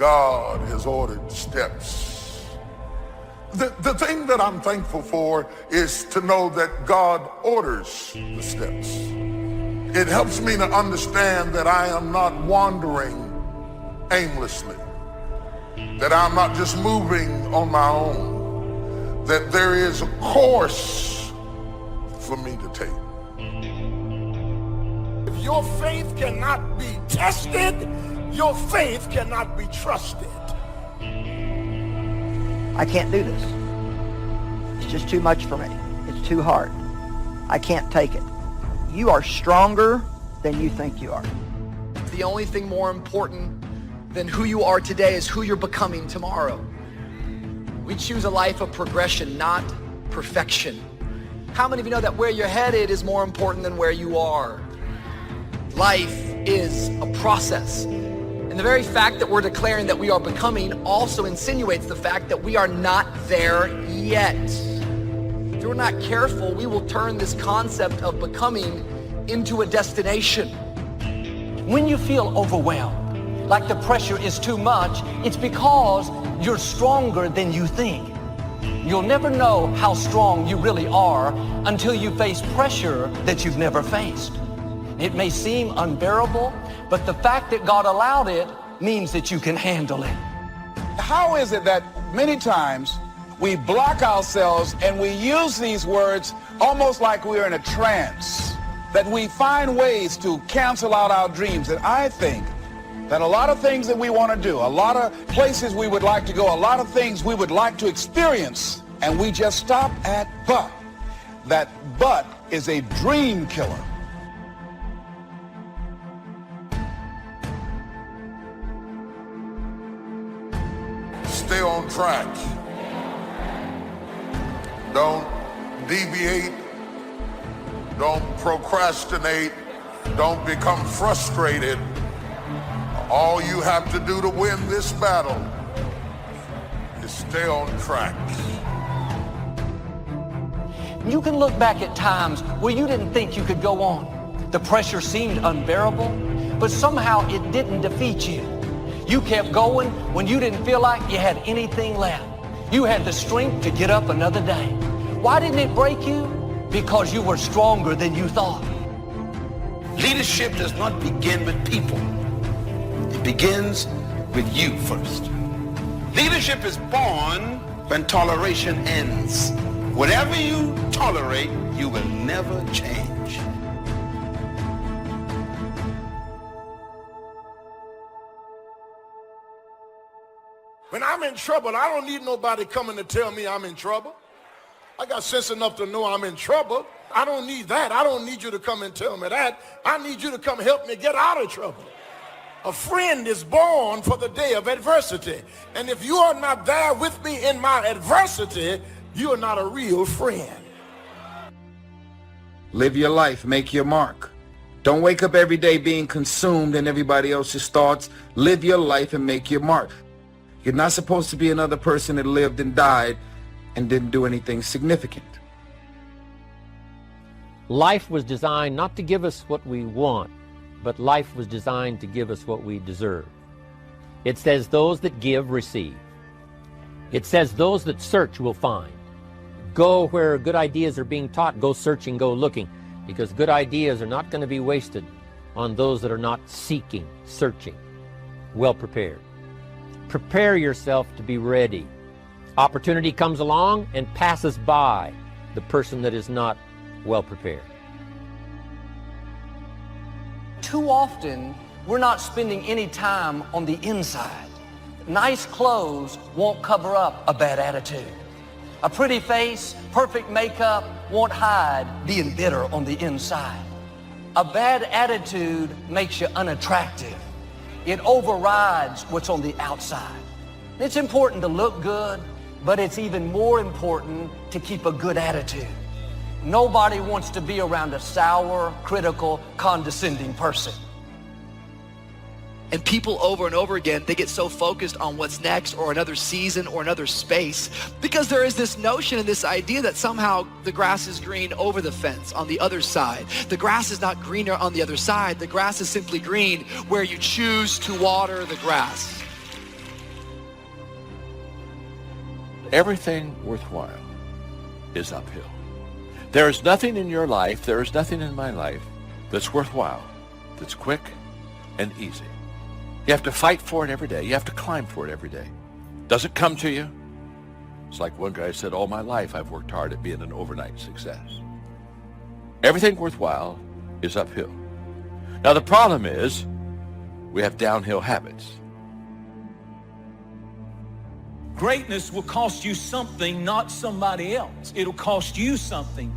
God has ordered steps. The thing that I'm thankful for is to know that God orders the steps. It helps me to understand that I am not wandering aimlessly, that I'm not just moving on my own, that there is a course for me to take. If your faith cannot be tested, your faith cannot be trusted. I can't do this. It's just too much for me. It's too hard. I can't take it. You are stronger than you think you are. The only thing more important than who you are today is who you're becoming tomorrow. We choose a life of progression, not perfection. How many of you know that where you're headed is more important than where you are? Life is a process. And the very fact that we're declaring that we are becoming also insinuates the fact that we are not there yet. If we're not careful, we will turn this concept of becoming into a destination. When you feel overwhelmed, like the pressure is too much, it's because you're stronger than you think. You'll never know how strong you really are until you face pressure that you've never faced. It may seem unbearable, but the fact that God allowed it means that you can handle it. How is it that many times we block ourselves and we use these words almost like we're in a trance, that we find ways to cancel out our dreams? And I think that a lot of things that we want to do, a lot of places we would like to go, a lot of things we would like to experience, and we just stop at but. That but is a dream killer. Stay on track. Don't deviate. Don't procrastinate. Don't become frustrated. All you have to do to win this battle is stay on track. You can look back at times where you didn't think you could go on. The pressure seemed unbearable, but somehow it didn't defeat you. You kept going when you didn't feel like you had anything left. You had the strength to get up another day. Why didn't it break you? Because you were stronger than you thought. Leadership does not begin with people. It begins with you first. Leadership is born when toleration ends. Whatever you tolerate, you will never change. When I'm in trouble, I don't need nobody coming to tell me I'm in trouble. I got sense enough to know I'm in trouble. I don't need that. I don't need you to come and tell me that. I need you to come help me get out of trouble. A friend is born for the day of adversity. And if you are not there with me in my adversity, you are not a real friend. Live your life, make your mark. Don't wake up every day being consumed in everybody else's thoughts. Live your life and make your mark. You're not supposed to be another person that lived and died and didn't do anything significant. Life was designed not to give us what we want, but life was designed to give us what we deserve. It says those that give, receive. It says those that search will find. Go where good ideas are being taught, go searching, go looking, because good ideas are not going to be wasted on those that are not seeking, searching, well prepared. Prepare yourself to be ready. Opportunity comes along and passes by the person that is not well prepared. Too often, we're not spending any time on the inside. Nice clothes won't cover up a bad attitude. A pretty face, perfect makeup won't hide being bitter on the inside. A bad attitude makes you unattractive. It overrides what's on the outside. It's important to look good, but it's even more important to keep a good attitude. Nobody wants to be around a sour, critical, condescending person. And people over and over again, they get so focused on what's next or another season or another space because there is this notion and this idea that somehow the grass is green over the fence on the other side. The grass is not greener on the other side. The grass is simply green where you choose to water the grass. Everything worthwhile is uphill. There is nothing in your life, there is nothing in my life that's worthwhile, that's quick and easy. You have to fight for it every day. You have to climb for it every day. Does it come to you? It's like one guy said, all my life I've worked hard at being an overnight success. Everything worthwhile is uphill. Now the problem is we have downhill habits. Greatness will cost you something, not somebody else. It'll cost you something.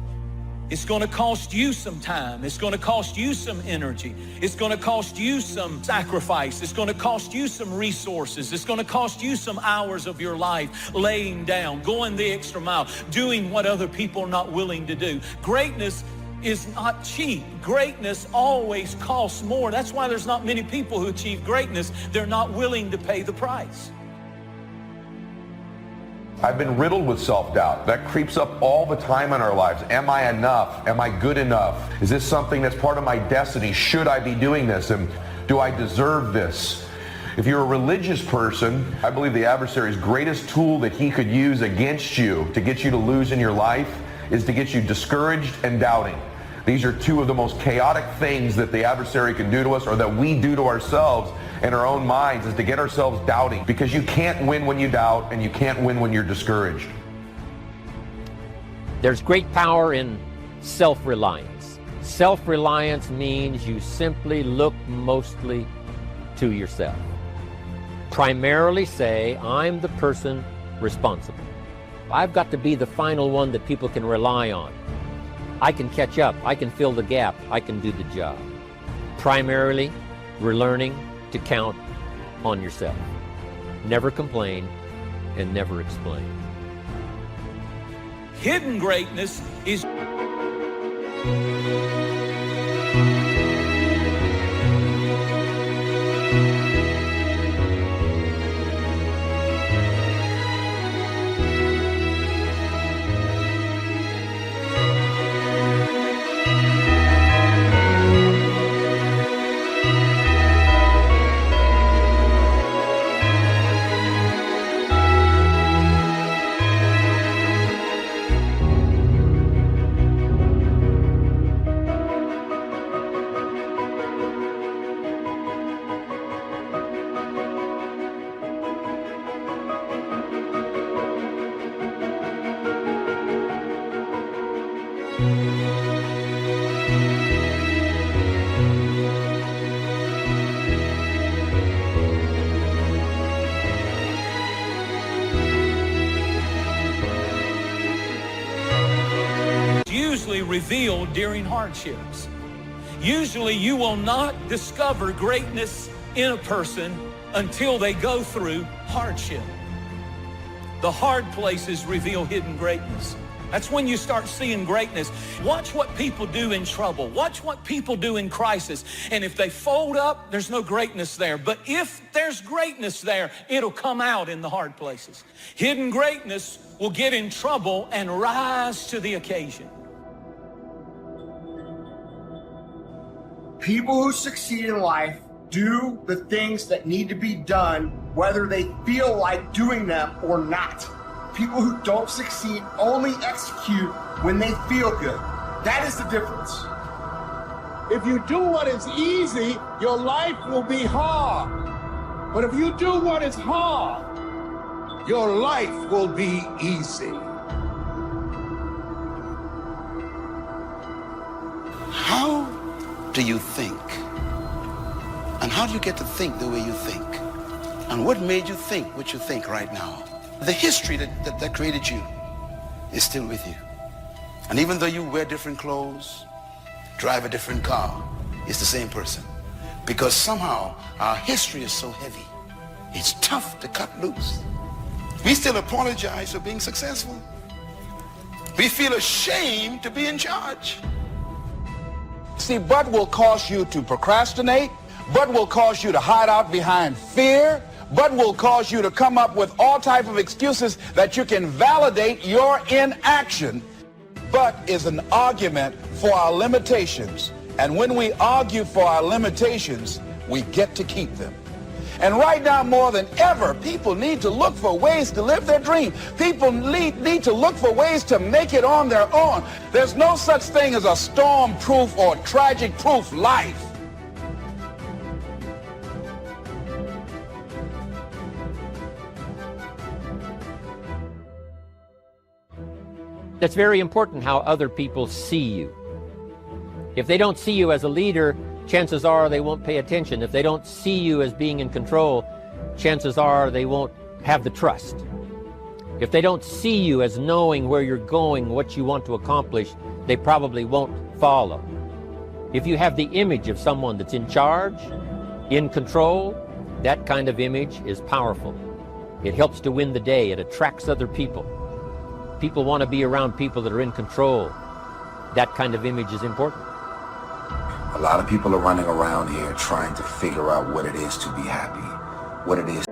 It's going to cost you some time. It's going to cost you some energy. It's going to cost you some sacrifice. It's going to cost you some resources. It's going to cost you some hours of your life laying down, going the extra mile, doing what other people are not willing to do. Greatness is not cheap. Greatness always costs more. That's why there's not many people who achieve greatness. They're not willing to pay the price. I've been riddled with self-doubt. That creeps up all the time in our lives. Am I enough? Am I good enough? Is this something that's part of my destiny? Should I be doing this? And do I deserve this? If you're a religious person, I believe the adversary's greatest tool that he could use against you to get you to lose in your life is to get you discouraged and doubting. These are two of the most chaotic things that the adversary can do to us, or that we do to ourselves in our own minds, is to get ourselves doubting, because you can't win when you doubt and you can't win when you're discouraged. There's great power in self-reliance. Self-reliance means you simply look mostly to yourself. Primarily say, I'm the person responsible. I've got to be the final one that people can rely on. I can catch up, I can fill the gap, I can do the job. Primarily, we're learning to count on yourself. Never complain and never explain. Hidden greatness is usually revealed during hardships. Usually you will not discover greatness in a person until they go through hardship. The hard places reveal hidden greatness. That's when you start seeing greatness. Watch what people do in trouble. Watch what people do in crisis. And if they fold up, there's no greatness there. But if there's greatness there, it'll come out in the hard places. Hidden greatness will get in trouble and rise to the occasion. People who succeed in life do the things that need to be done, whether they feel like doing them or not. People who don't succeed only execute when they feel good. That is the difference. If you do what is easy, your life will be hard. But if you do what is hard, your life will be easy. How do you think? And how do you get to think the way you think? And what made you think what you think right now? The history that created you is still with you. And even though you wear different clothes, drive a different car, it's the same person. Because somehow our history is so heavy, it's tough to cut loose. We still apologize for being successful. We feel ashamed to be in charge. See, but will cause you to procrastinate, but will cause you to hide out behind fear, but will cause you to come up with all type of excuses that you can validate your inaction. But is an argument for our limitations. And when we argue for our limitations, we get to keep them. And right now, more than ever, people need to look for ways to live their dream. People need to look for ways to make it on their own. There's no such thing as a storm-proof or tragic-proof life. It's very important how other people see you. If they don't see you as a leader, chances are they won't pay attention. If they don't see you as being in control, chances are they won't have the trust. If they don't see you as knowing where you're going, what you want to accomplish, they probably won't follow. If you have the image of someone that's in charge, in control, that kind of image is powerful. It helps to win the day. It attracts other people. People want to be around people that are in control. That kind of image is important. A lot of people are running around here trying to figure out what it is to be happy, what it is.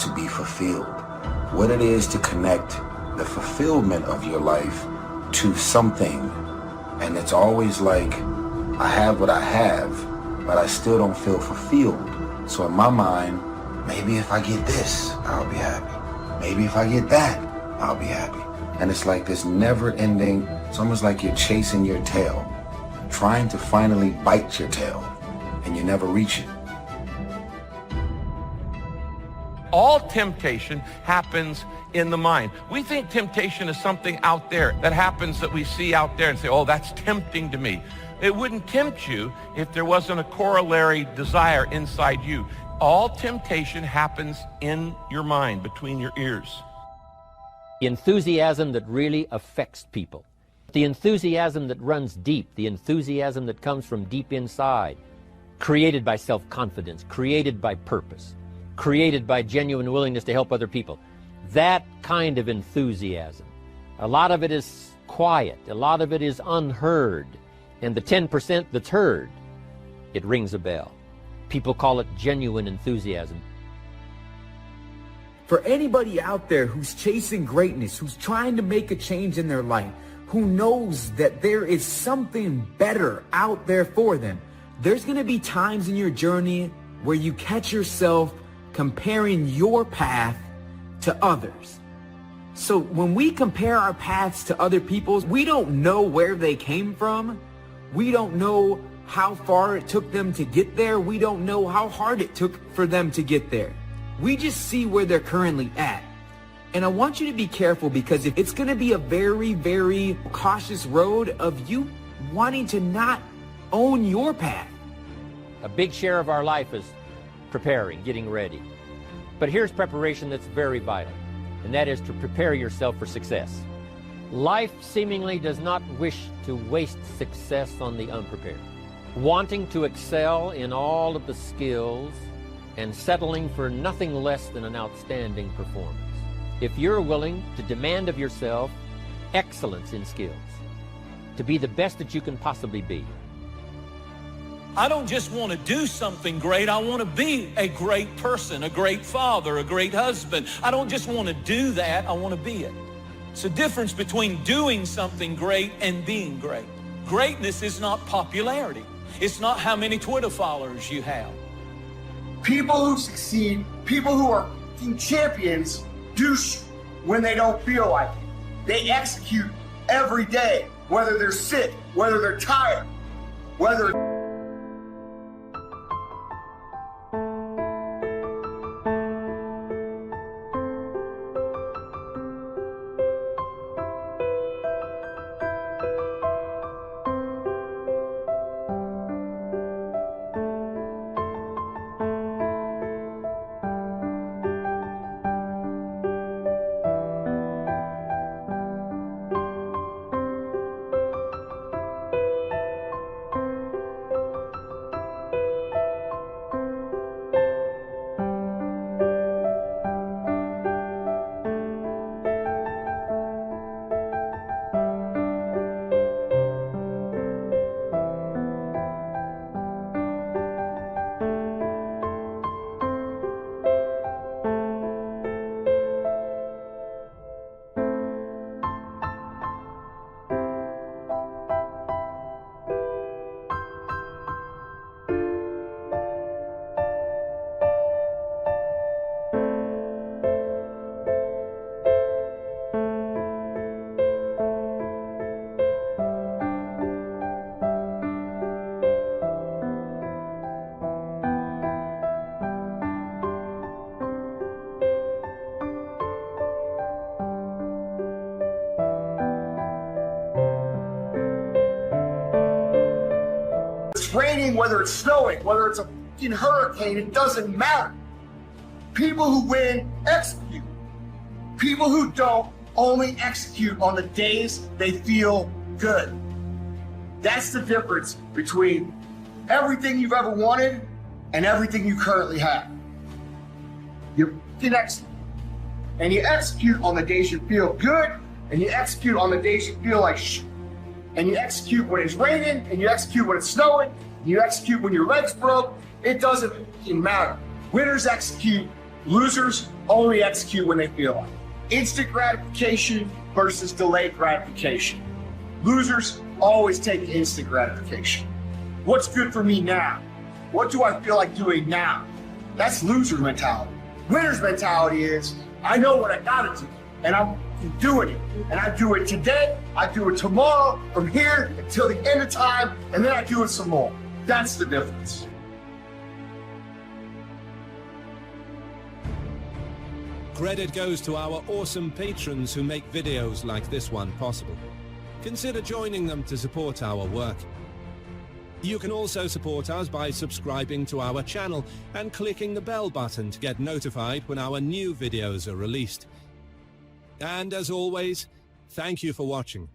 To be fulfilled, what it is to connect the fulfillment of your life to something. And it's always like, I have what I have, but I still don't feel fulfilled. So in my mind, maybe if I get this, I'll be happy. Maybe if I get that, I'll be happy. And it's like this never ending, it's almost like you're chasing your tail, trying to finally bite your tail, and you never reach it. All temptation happens in the mind. We think temptation is something out there that happens that we see out there and say, oh, that's tempting to me. It wouldn't tempt you if there wasn't a corollary desire inside you. All temptation happens in your mind, between your ears. The enthusiasm that really affects people. The enthusiasm that runs deep. The enthusiasm that comes from deep inside. Created by self-confidence. Created by purpose. Created by genuine willingness to help other people. That kind of enthusiasm. A lot of it is quiet. A lot of it is unheard. And the 10% that's heard, it rings a bell. People call it genuine enthusiasm. For anybody out there who's chasing greatness, who's trying to make a change in their life, who knows that there is something better out there for them, there's going to be times in your journey where you catch yourself comparing your path to others. So when we compare our paths to other people's, we don't know where they came from. We don't know how far it took them to get there. We don't know how hard it took for them to get there. We just see where they're currently at. And I want you to be careful, because it's going to be a very, very cautious road of you wanting to not own your path. A big share of our life is preparing, getting ready. But here's preparation that's very vital, and that is to prepare yourself for success. Life seemingly does not wish to waste success on the unprepared. Wanting to excel in all of the skills and settling for nothing less than an outstanding performance. If you're willing to demand of yourself excellence in skills, to be the best that you can possibly be. I don't just want to do something great. I want to be a great person, a great father, a great husband. I don't just want to do that. I want to be it. It's a difference between doing something great and being great. Greatness is not popularity. It's not how many Twitter followers you have. People who succeed, people who are champions, do when they don't feel like it. They execute every day, whether they're sick, whether they're tired, whether... It's raining, whether it's snowing, whether it's a fucking hurricane, it doesn't matter. People who win execute. People who don't only execute on the days they feel good. That's the difference between everything you've ever wanted and everything you currently have. You can execute. And you execute on the days you feel good, and you execute on the days you feel like shit. And you execute when it's raining, and you execute when it's snowing, and you execute when your legs broke. It doesn't matter. Winners execute, losers only execute when they feel like it. Instant gratification versus delayed gratification. Losers always take instant gratification. What's good for me now? What do I feel like doing now? That's loser mentality. Winner's mentality is, I know what I gotta do, and I'm doing it. And I do it today, I do it tomorrow, from here until the end of time, and then I do it some more. That's the difference. Credit goes to our awesome patrons who make videos like this one possible. Consider joining them to support our work. You can also support us by subscribing to our channel and clicking the bell button to get notified when our new videos are released. And as always, thank you for watching.